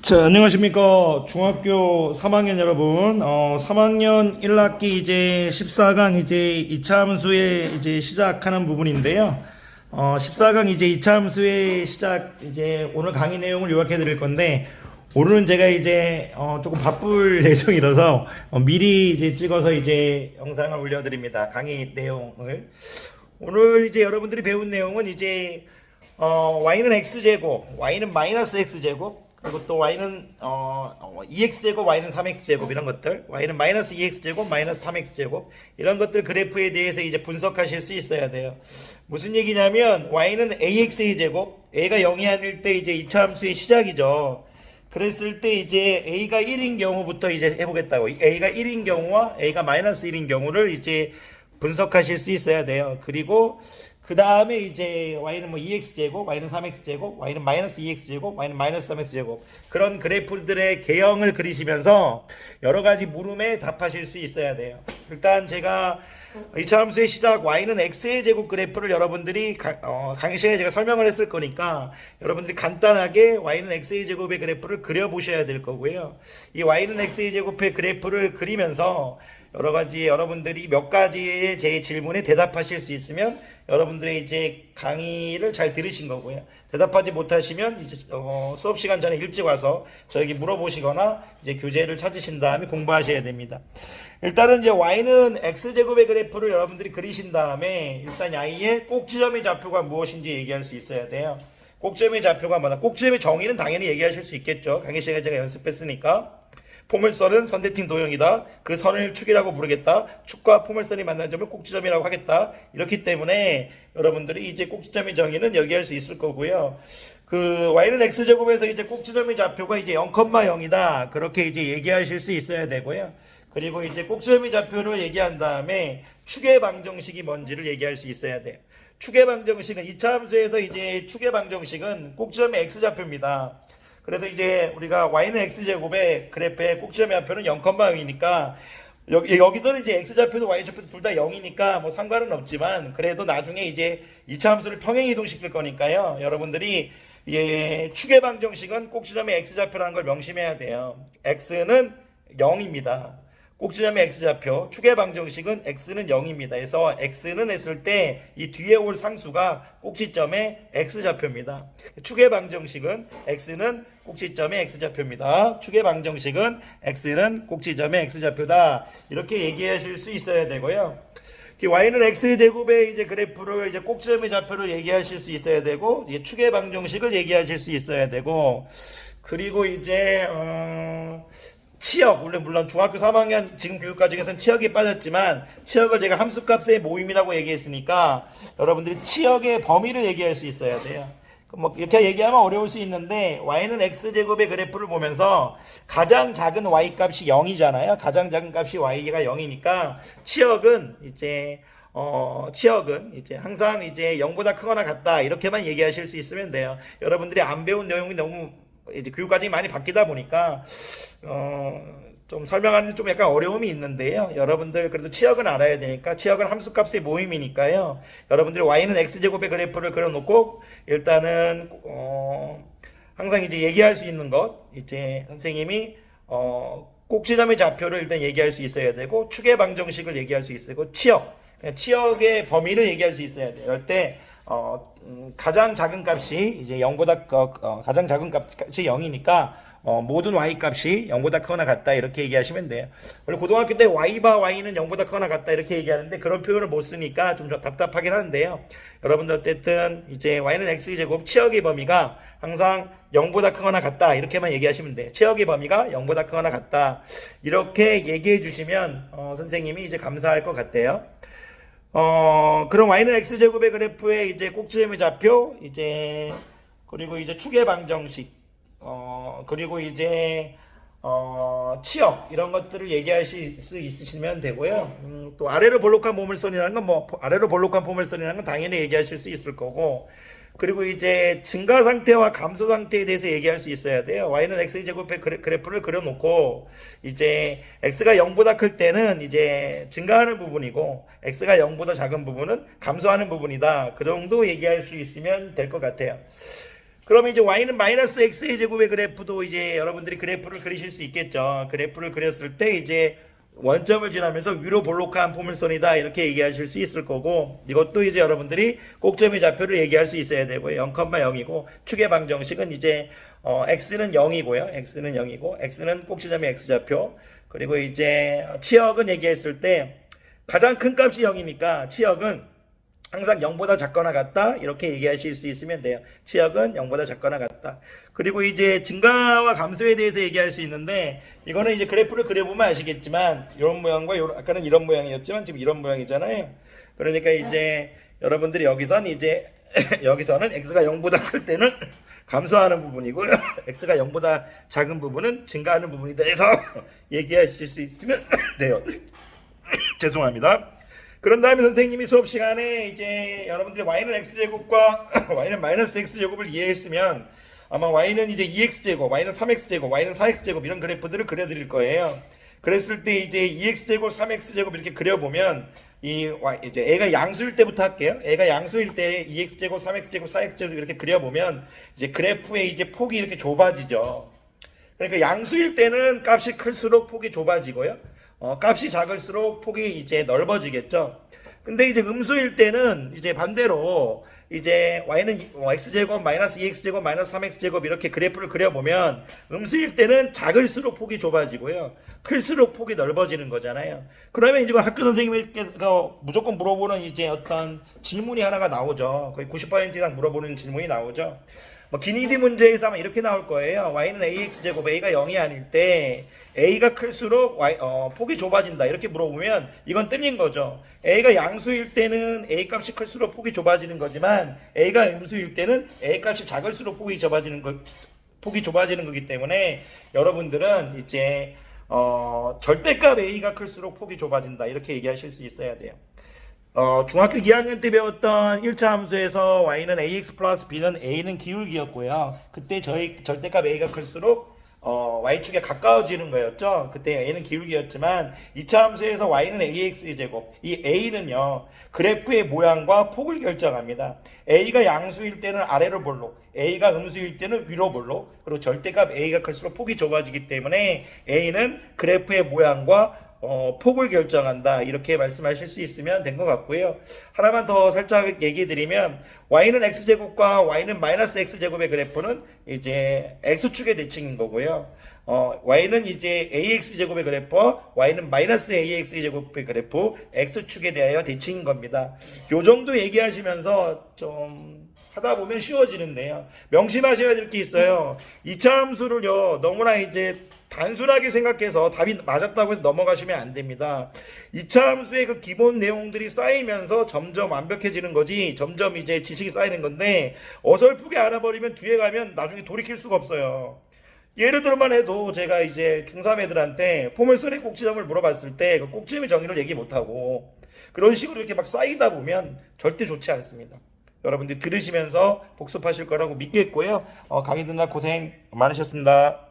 자, 안녕하십니까. 중학교 3학년 여러분. 3학년 1학기 이제 14강 이제 2차 함수에 이제 시작하는 부분인데요. 14강 이제 2차 함수의 시작 이제 오늘 강의 내용을 요약해 드릴 건데, 오늘은 제가 이제 조금 바쁠 예정이라서 미리 이제 찍어서 이제 영상을 올려드립니다. 강의 내용을. 오늘 이제 여러분들이 배운 내용은 이제 y는 x제곱, y는 마이너스 x제곱, 그리고 또 y는 2x제곱, y는 3x제곱 이런 것들, y는 마이너스 2x제곱, 마이너스 3x제곱 이런 것들 그래프에 대해서 이제 분석하실 수 있어야 돼요. 무슨 얘기냐면 y는 ax의 제곱, a가 0이 아닐 때 이제 2차 함수의 시작이죠. 그랬을 때 이제 a가 1인 경우부터 이제 해보겠다고. a가 1인 경우와 a가 마이너스 1인 경우를 이제 분석하실 수 있어야 돼요. 그리고 그 다음에 이제 y는 뭐 2x제곱, y는 3x제곱, y는 마이너스 2x제곱, y는 마이너스 3x제곱 그런 그래프들의 개형을 그리시면서 여러 가지 물음에 답하실 수 있어야 돼요. 일단 제가 2차 함수의 시작 y는 x의 제곱 그래프를 여러분들이 강의 시간에 제가 설명을 했을 거니까 여러분들이 간단하게 y는 x의 제곱의 그래프를 그려보셔야 될 거고요. 이 y는 x의 제곱의 그래프를 그리면서 여러 가지 여러분들이 몇 가지의 제 질문에 대답하실 수 있으면 여러분들의 이제 강의를 잘 들으신 거고요. 대답하지 못하시면 이제 수업 시간 전에 일찍 와서 저에게 물어보시거나 이제 교재를 찾으신 다음에 공부하셔야 됩니다. 일단은 이제 y는 x제곱의 그래프를 여러분들이 그리신 다음에 일단 y의 꼭지점의 좌표가 무엇인지 얘기할 수 있어야 돼요. 꼭지점의 좌표가 뭐다? 꼭지점의 정의는 당연히 얘기하실 수 있겠죠. 강의 시간에 제가 연습했으니까. 포물선은 선택팅 도형이다. 그 선을 축이라고 부르겠다. 축과 포물선이 만난 점을 꼭지점이라고 하겠다. 이렇기 때문에 여러분들이 이제 꼭지점의 정의는 얘기할 수 있을 거고요. 그 y는 x제곱에서 이제 꼭지점의 좌표가 이제 0,0이다. 그렇게 이제 얘기하실 수 있어야 되고요. 그리고 이제 꼭지점의 좌표를 얘기한 다음에 축의 방정식이 뭔지를 얘기할 수 있어야 돼요. 축의 방정식은 2차 함수에서 이제 축의 방정식은 꼭지점의 x좌표입니다. 그래서 이제 우리가 y는 x제곱의 그래프의 꼭지점의 좌표는 0,0이니까 여기서는 이제 x좌표도 y좌표도 둘 다 0이니까 뭐 상관은 없지만 그래도 나중에 이제 2차 함수를 평행 이동시킬 거니까요. 여러분들이 축의 방정식은 꼭지점의 x좌표라는 걸 명심해야 돼요. x는 0입니다. 꼭지점의 x좌표, 축의 방정식은 x는 0입니다. 그래서 x는 했을 때 이 뒤에 올 상수가 꼭지점의 x좌표입니다. 축의 방정식은 x는 꼭지점의 x좌표입니다. 축의 방정식은 x는 꼭지점의 x좌표다. 이렇게 얘기하실 수 있어야 되고요. y는 x제곱의 이제 그래프를 이제 꼭지점의 좌표를 얘기하실 수 있어야 되고, 이제 축의 방정식을 얘기하실 수 있어야 되고, 그리고 이제 치역, 물론 중학교 3학년 지금 교육과정에서는 치역이 빠졌지만 치역을 제가 함수값의 모임이라고 얘기했으니까 여러분들이 치역의 범위를 얘기할 수 있어야 돼요. 뭐 이렇게 얘기하면 어려울 수 있는데 y는 x제곱의 그래프를 보면서 가장 작은 y값이 0이잖아요. 가장 작은 값이 y가 0이니까 치역은 이제 항상 이제 0보다 크거나 같다 이렇게만 얘기하실 수 있으면 돼요. 여러분들이 안 배운 내용이 너무 이제 교육과정이 많이 바뀌다 보니까 좀 설명하는 데 좀 약간 어려움이 있는데요. 여러분들 그래도 치역은 알아야 되니까 치역은 함수값의 모임이니까요. 여러분들이 y는 x제곱의 그래프를 그려놓고 일단은 항상 이제 얘기할 수 있는 것 이제 선생님이 꼭지점의 좌표를 일단 얘기할 수 있어야 되고 축의 방정식을 얘기할 수 있어야 되고 치역의 범위를 얘기할 수 있어야 돼요. 이럴 때 가장 작은 값이 이제 0보다 가장 작은 값이 0이니까 모든 y 값이 0보다 크거나 같다 이렇게 얘기하시면 돼요. 원래 고등학교 때 y바 y는 0보다 크거나 같다 이렇게 얘기하는데 그런 표현을 못 쓰니까 좀 답답하긴 하는데요. 여러분들 어쨌든 이제 y는 x제곱 치역의 범위가 항상 0보다 크거나 같다 이렇게만 얘기하시면 돼요. 치역의 범위가 0보다 크거나 같다 이렇게 얘기해 주시면 선생님이 이제 감사할 것 같아요. 그럼 y는 x제곱의 그래프의 이제 꼭지점의 좌표, 그리고 이제 축의 방정식, 그리고 이제, 치역, 이런 것들을 얘기하실 수 있으시면 되고요. 또 아래로 볼록한 포물선이라는 건 아래로 볼록한 포물선이라는 건 당연히 얘기하실 수 있을 거고, 그리고 이제 증가 상태와 감소 상태에 대해서 얘기할 수 있어야 돼요. y는 x제곱의 그래프를 그려놓고 이제 x가 0보다 클 때는 이제 증가하는 부분이고 x가 0보다 작은 부분은 감소하는 부분이다. 그 정도 얘기할 수 있으면 될 것 같아요. 그러면 이제 y는 마이너스 x의 제곱의 그래프도 이제 여러분들이 그래프를 그리실 수 있겠죠. 그래프를 그렸을 때 이제 원점을 지나면서 위로 볼록한 포물선이다 이렇게 얘기하실 수 있을 거고, 이것도 이제 여러분들이 꼭점의 좌표를 얘기할 수 있어야 되고요. 0,0이고 축의 방정식은 이제 x는 0이고요. x는 0이고 x는 꼭지점의 x좌표, 그리고 이제 치역은 얘기했을 때 가장 큰 값이 0이니까 치역은 항상 0보다 작거나 같다 이렇게 얘기하실 수 있으면 돼요. 치역은 0보다 작거나 같다. 그리고 이제 증가와 감소에 대해서 얘기할 수 있는데, 이거는 이제 그래프를 그려보면 아시겠지만 이런 모양과 아까는 이런 모양이었지만 지금 이런 모양이잖아요. 그러니까 이제 여러분들이 여기선 이제 여기서는 x가 0보다 클 때는 감소하는 부분이고 x가 0보다 작은 부분은 증가하는 부분이다 해서 얘기하실 수 있으면 돼요. 죄송합니다. 그런 다음에 선생님이 수업 시간에 이제 여러분들이 y는 x제곱과 y는 마이너스 x제곱을 이해했으면 아마 y는 이제 2x제곱, y는 3x제곱, y는 4x제곱 이런 그래프들을 그려드릴 거예요. 그랬을 때 이제 2x제곱, 3x제곱 이렇게 그려보면 이제 애가 양수일 때부터 할게요. 애가 양수일 때 2x제곱, 3x제곱, 4x제곱 이렇게 그려보면 이제 그래프의 이제 폭이 이렇게 좁아지죠. 그러니까 양수일 때는 값이 클수록 폭이 좁아지고요. 값이 작을수록 폭이 이제 넓어지겠죠. 근데 이제 음수일 때는 이제 반대로 이제 y는 x제곱 마이너스 2x제곱 마이너스 3x제곱 이렇게 그래프를 그려보면 음수일 때는 작을수록 폭이 좁아지고요. 클수록 폭이 넓어지는 거잖아요. 그러면 이제 학교 선생님께서 무조건 물어보는 이제 어떤 질문이 하나가 나오죠. 거의 90% 이상 물어보는 질문이 나오죠. 뭐 기니디 문제에서 아마 이렇게 나올 거예요. y는 ax제곱 a가 0이 아닐 때 a가 클수록 폭이 좁아진다 이렇게 물어보면 이건 뜸인 거죠. a가 양수일 때는 a 값이 클수록 폭이 좁아지는 거지만 a가 음수일 때는 a 값이 작을수록 폭이 좁아지는 거기 때문에 여러분들은 이제 절대값 a가 클수록 폭이 좁아진다 이렇게 얘기하실 수 있어야 돼요. 중학교 2학년 때 배웠던 1차 함수에서 y는 ax 플러스 b는 a는 기울기였고요. 그때 저희 절대값 a가 클수록 y축에 가까워지는 거였죠. 그때 a는 기울기였지만 2차 함수에서 y는 ax의 제곱, 이 a는요 그래프의 모양과 폭을 결정합니다. a가 양수일 때는 아래로 볼록, a가 음수일 때는 위로 볼록, 그리고 절대값 a가 클수록 폭이 좁아지기 때문에 a는 그래프의 모양과 폭을 결정한다 이렇게 말씀하실 수 있으면 된 것 같고요. 하나만 더 살짝 얘기해 드리면 y는 x제곱과 y는 마이너스 x제곱의 그래프는 이제 x축의 대칭인 거고요. y는 이제 ax제곱의 그래프와 y는 마이너스 ax제곱의 그래프 x축에 대하여 대칭인 겁니다. 요 정도 얘기하시면서 좀 하다 보면 쉬워지는데요. 명심하셔야 될 게 있어요. 2차 함수를요 너무나 이제 단순하게 생각해서 답이 맞았다고 해서 넘어가시면 안 됩니다. 2차 함수의 그 기본 내용들이 쌓이면서 점점 완벽해지는 거지, 점점 이제 지식이 쌓이는 건데 어설프게 알아버리면 뒤에 가면 나중에 돌이킬 수가 없어요. 예를 들만 해도 제가 이제 중3 애들한테 포물선의 꼭지점을 물어봤을 때 그 꼭지점의 정의를 얘기 못하고 그런 식으로 이렇게 막 쌓이다 보면 절대 좋지 않습니다. 여러분들 들으시면서 복습하실 거라고 믿겠고요. 강의 듣느라 고생 많으셨습니다.